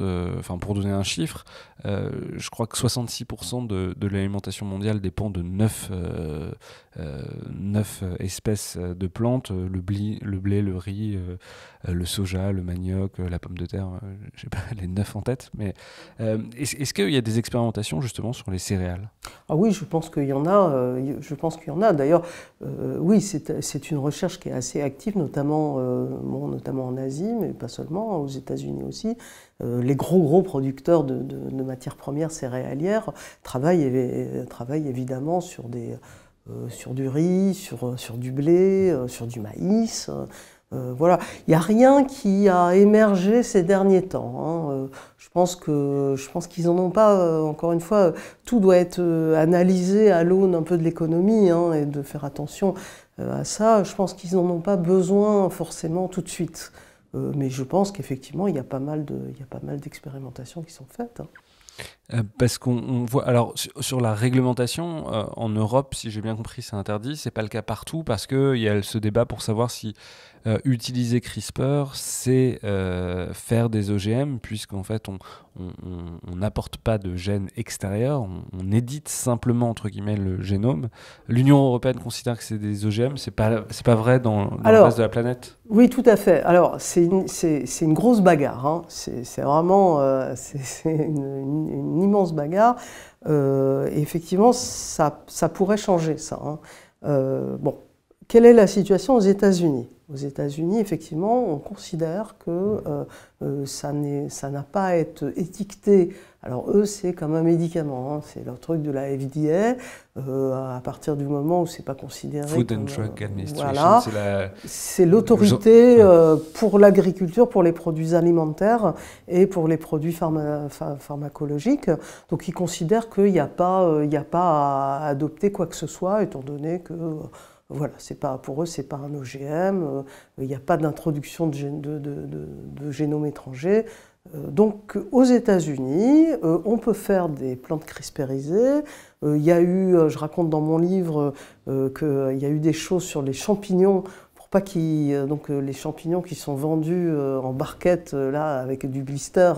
pour donner un chiffre, je crois que 66% de l'alimentation mondiale dépend de 9 espèces de plantes, le blé, le riz, le soja, le manioc, la pomme de terre, je sais pas les 9 en tête, mais est-ce qu'il y a des expérimentations justement sur les céréales? Ah oui, je pense qu'il y en a. D'ailleurs, oui, c'est une recherche qui est assez active, notamment en Asie, mais pas seulement, aux États-Unis aussi. Les gros producteurs de matières premières céréalières travaillent évidemment sur du riz, sur du blé, sur du maïs. Voilà, il n'y a rien qui a émergé ces derniers temps, hein. Je pense qu'ils n'en ont pas, encore une fois, tout doit être analysé à l'aune un peu de l'économie, hein, et de faire attention à ça. Je pense qu'ils n'en ont pas besoin forcément tout de suite. Mais je pense qu'effectivement, il y a pas mal d'expérimentations qui sont faites, hein. Parce qu'on voit, alors sur la réglementation, en Europe, si j'ai bien compris, c'est interdit. C'est pas le cas partout parce qu'il y a ce débat pour savoir si utiliser CRISPR, c'est faire des OGM, puisqu'en fait, on n'apporte pas de gènes extérieurs, on édite simplement, entre guillemets, le génome. L'Union européenne considère que c'est des OGM, c'est pas vrai dans le reste de la planète? Oui, tout à fait. Alors, c'est une grosse bagarre, hein. C'est vraiment une immense bagarre. Et effectivement, ça pourrait changer, ça, hein. Bon, quelle est la situation aux États-Unis? Aux États-Unis, effectivement, on considère que ça n'a pas à être étiqueté. Alors eux, c'est comme un médicament, hein. C'est leur truc de la FDA. À partir du moment où c'est pas considéré Food comme, and Drug Administration, voilà, c'est l'autorité pour l'agriculture, pour les produits alimentaires et pour les produits pharmacologiques. Donc ils considèrent qu'il n'y a pas à adopter quoi que ce soit, étant donné que voilà, pour eux, c'est pas un OGM, il n'y a pas d'introduction de génome étranger. Donc aux États-Unis, on peut faire des plantes CRISPRisées. Il y a eu, je raconte dans mon livre, qu'il y a eu des choses sur les champignons, pour pas donc les champignons qui sont vendus en barquette, là, avec du blister.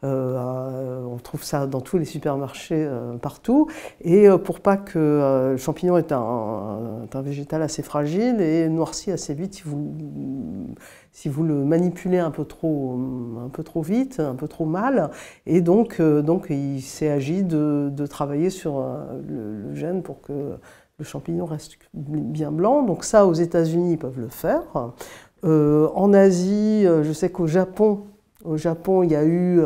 On trouve ça dans tous les supermarchés, partout. Et pour pas que le champignon est un végétal assez fragile et noircit assez vite si vous le manipulez un peu trop vite, un peu trop mal. Et donc il s'est agi de travailler sur le gène pour que le champignon reste bien blanc. Donc ça, aux États-Unis, ils peuvent le faire. En Asie, je sais qu'au Japon, il y a eu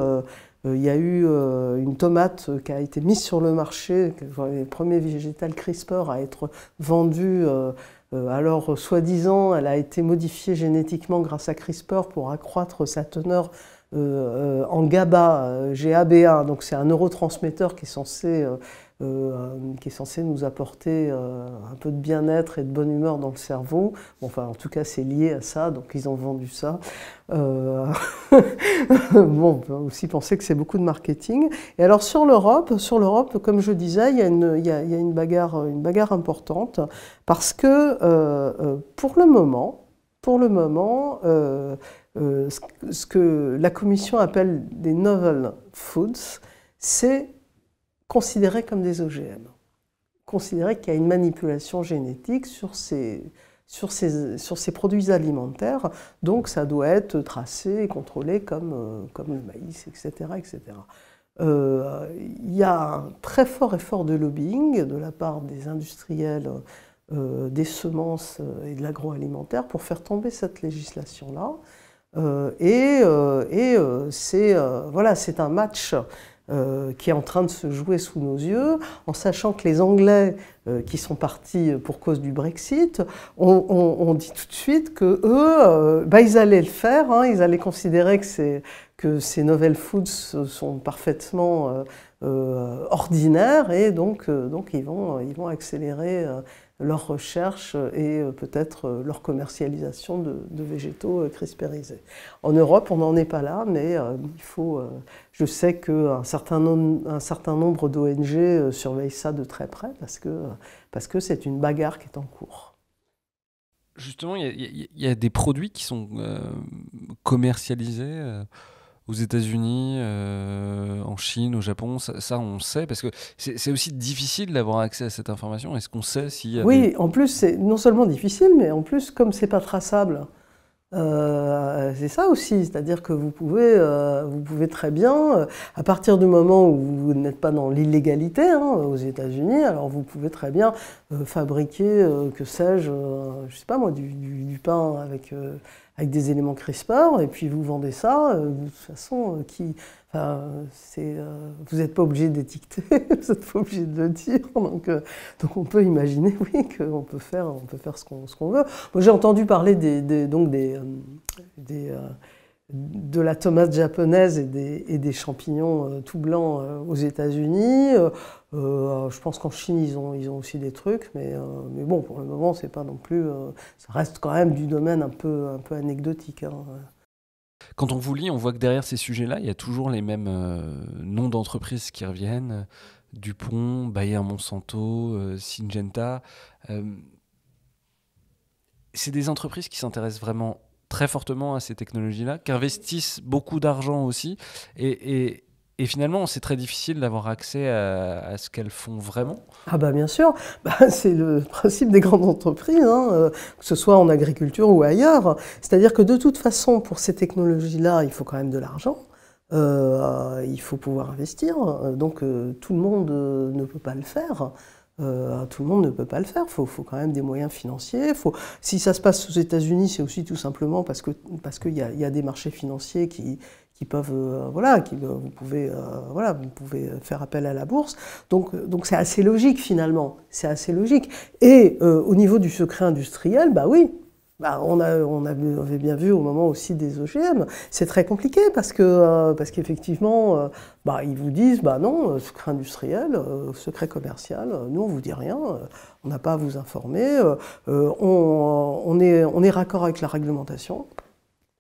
une tomate qui a été mise sur le marché, le premier végétal CRISPR à être vendu. Alors, soi-disant, elle a été modifiée génétiquement grâce à CRISPR pour accroître sa teneur en GABA, GABA. Donc, c'est un neurotransmetteur qui est censé nous apporter un peu de bien-être et de bonne humeur dans le cerveau. Bon, enfin, en tout cas, c'est lié à ça, donc ils ont vendu ça. Bon, on peut aussi penser que c'est beaucoup de marketing. Et alors, sur l'Europe, comme je disais, il y a une bagarre importante, parce que pour le moment, ce que la Commission appelle des novel foods, c'est considérés comme des OGM, considérés qu'il y a une manipulation génétique sur ces produits alimentaires, donc ça doit être tracé et contrôlé comme le maïs, etc. etc. Il y a un très fort effort de lobbying de la part des industriels des semences et de l'agroalimentaire pour faire tomber cette législation-là. C'est un match qui est en train de se jouer sous nos yeux, en sachant que les Anglais, qui sont partis pour cause du Brexit, on dit tout de suite qu'eux, ils allaient le faire, hein, ils allaient considérer que ces novel foods sont parfaitement ordinaires, et donc ils vont accélérer leur recherche et peut-être leur commercialisation de végétaux CRISPRisés. En Europe, on n'en est pas là, mais je sais qu'un certain nombre d'ONG surveillent ça de très près, parce que c'est une bagarre qui est en cours. Justement, il y a des produits qui sont commercialisés aux États-Unis, en Chine, au Japon, ça on sait, parce que c'est aussi difficile d'avoir accès à cette information. Est-ce qu'on sait s'il y a en plus c'est non seulement difficile, mais en plus comme c'est pas traçable, c'est ça aussi, c'est-à-dire que vous pouvez très bien, à partir du moment où vous n'êtes pas dans l'illégalité, hein, aux États-Unis, alors vous pouvez très bien fabriquer, que sais-je sais pas moi, du pain avec des éléments CRISPR, et puis vous vendez ça, de toute façon, vous n'êtes pas obligé d'étiqueter, vous n'êtes pas obligé de le dire. Donc on peut imaginer, oui, qu'on peut faire ce qu'on veut. Moi, j'ai entendu parler de la tomate japonaise et des champignons tout blancs aux États-Unis. Je pense qu'en Chine, ils ont aussi des trucs, mais bon, pour le moment, c'est pas non plus. Ça reste quand même du domaine un peu anecdotique. Hein. Quand on vous lit, on voit que derrière ces sujets-là, il y a toujours les mêmes noms d'entreprises qui reviennent. DuPont, Bayer Monsanto, Syngenta. C'est des entreprises qui s'intéressent vraiment très fortement à ces technologies-là, qui investissent beaucoup d'argent aussi. Et finalement, c'est très difficile d'avoir accès à ce qu'elles font vraiment. Ah bah bien sûr, c'est le principe des grandes entreprises, hein, que ce soit en agriculture ou ailleurs. C'est-à-dire que de toute façon, pour ces technologies-là, il faut quand même de l'argent. Il faut pouvoir investir. Donc tout le monde ne peut pas le faire. Tout le monde ne peut pas le faire, il faut quand même des moyens financiers. Si ça se passe aux États-Unis, c'est aussi tout simplement parce qu'il y a des marchés financiers qui peuvent, vous pouvez faire appel à la bourse. Donc c'est assez logique finalement, c'est assez logique. Et au niveau du secret industriel, bah oui. On avait bien vu au moment aussi des OGM. C'est très compliqué parce qu'effectivement, ils vous disent non, secret industriel, secret commercial, nous on vous dit rien, on n'a pas à vous informer, on est raccord avec la réglementation,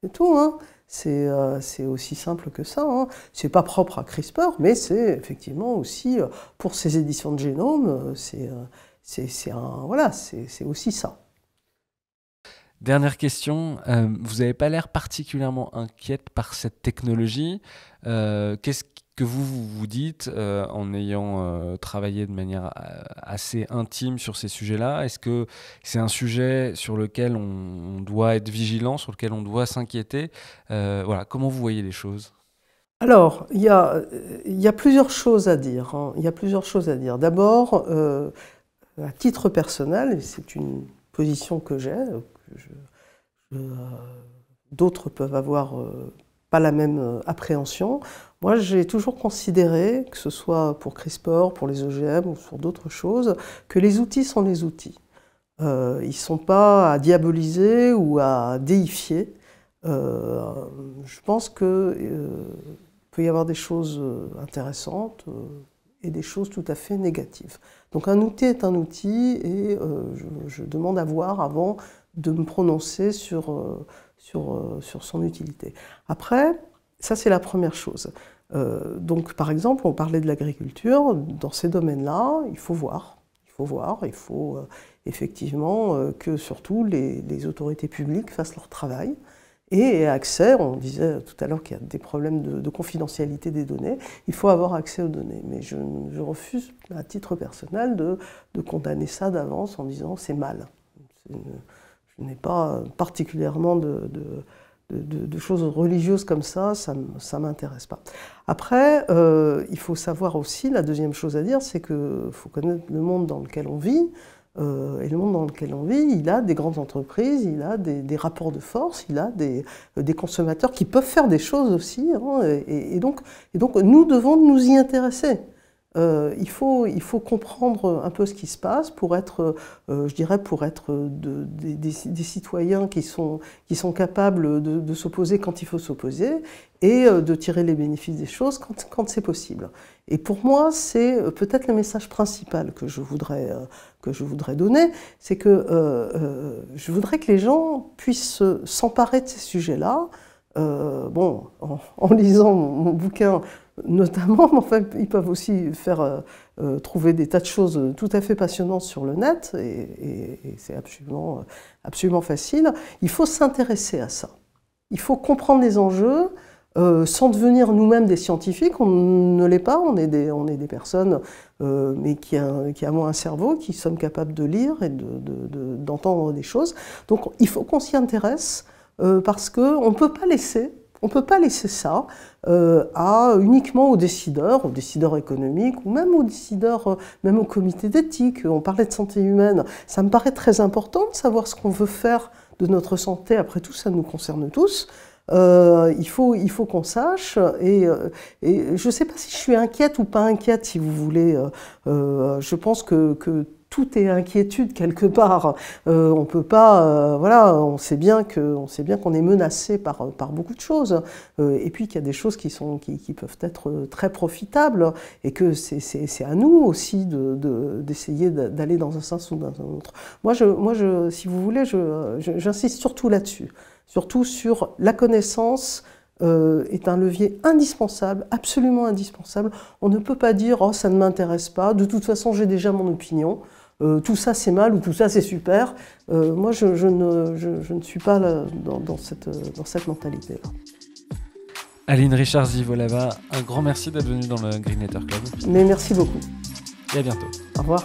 c'est tout. Hein. C'est aussi simple que ça. Hein. C'est pas propre à CRISPR, mais c'est effectivement aussi pour ces éditions de génome, c'est aussi ça. Dernière question, vous n'avez pas l'air particulièrement inquiète par cette technologie. Qu'est-ce que vous dites en ayant travaillé de manière assez intime sur ces sujets-là? Est-ce que c'est un sujet sur lequel on doit être vigilant, sur lequel on doit s'inquiéter? Comment vous voyez les choses? Alors, il y a plusieurs choses à dire. Hein. Il y a plusieurs choses à dire. D'abord, à titre personnel, et c'est une position que j'ai, d'autres peuvent avoir pas la même appréhension. Moi, j'ai toujours considéré, que ce soit pour CRISPR, pour les OGM ou sur d'autres choses, que les outils sont les outils. Ils ne sont pas à diaboliser ou à déifier. Je pense qu'il peut y avoir des choses intéressantes et des choses tout à fait négatives. Donc un outil est un outil et je demande à voir avant de me prononcer sur son utilité. Après, ça c'est la première chose. Donc par exemple, on parlait de l'agriculture, dans ces domaines-là, il faut voir, il faut effectivement que surtout les autorités publiques fassent leur travail et aient accès, on disait tout à l'heure qu'il y a des problèmes de confidentialité des données, il faut avoir accès aux données. Mais je refuse, à titre personnel, de condamner ça d'avance en disant c'est mal. Je n'ai pas particulièrement de choses religieuses comme ça ne m'intéresse pas. Après, il faut savoir aussi, la deuxième chose à dire, c'est qu'il faut connaître le monde dans lequel on vit. Et le monde dans lequel on vit, il a des grandes entreprises, il a des rapports de force, il a des consommateurs qui peuvent faire des choses aussi. Hein, et donc, nous devons nous y intéresser. Il faut comprendre un peu ce qui se passe pour être, je dirais, des citoyens qui sont capables de s'opposer quand il faut s'opposer et de tirer les bénéfices des choses quand c'est possible. Et pour moi, c'est peut-être le message principal que je voudrais donner, c'est que je voudrais que les gens puissent s'emparer de ces sujets-là. En lisant mon bouquin notamment, mais enfin, ils peuvent aussi trouver des tas de choses tout à fait passionnantes sur le net, et c'est absolument facile. Il faut s'intéresser à ça. Il faut comprendre les enjeux, sans devenir nous-mêmes des scientifiques. On ne l'est pas, on est des personnes, mais qui avons un cerveau, qui sommes capables de lire et d'entendre des choses. Donc il faut qu'on s'y intéresse, parce qu'on ne peut pas laisser ça uniquement aux décideurs économiques ou même aux décideurs, même au comité d'éthique. On parlait de santé humaine. Ça me paraît très important de savoir ce qu'on veut faire de notre santé, après tout, ça nous concerne tous. Il faut qu'on sache, et je ne sais pas si je suis inquiète ou pas inquiète, si vous voulez. Je pense que tout est inquiétude quelque part. On peut pas, voilà, on sait bien qu'on est menacé par beaucoup de choses, et puis qu'il y a des choses qui peuvent être très profitables, et que c'est à nous aussi d'essayer d'aller dans un sens ou dans un autre. Moi, si vous voulez, j'insiste surtout là-dessus. Surtout sur la connaissance est un levier indispensable, absolument indispensable. On ne peut pas dire « oh, ça ne m'intéresse pas, de toute façon j'ai déjà mon opinion, tout ça c'est mal ou tout ça c'est super ». Moi je ne suis pas là, dans cette mentalité-là. Aline Richard-Zivolava, un grand merci d'être venue dans le Green Letter Club. Mais merci beaucoup. Et à bientôt. Au revoir.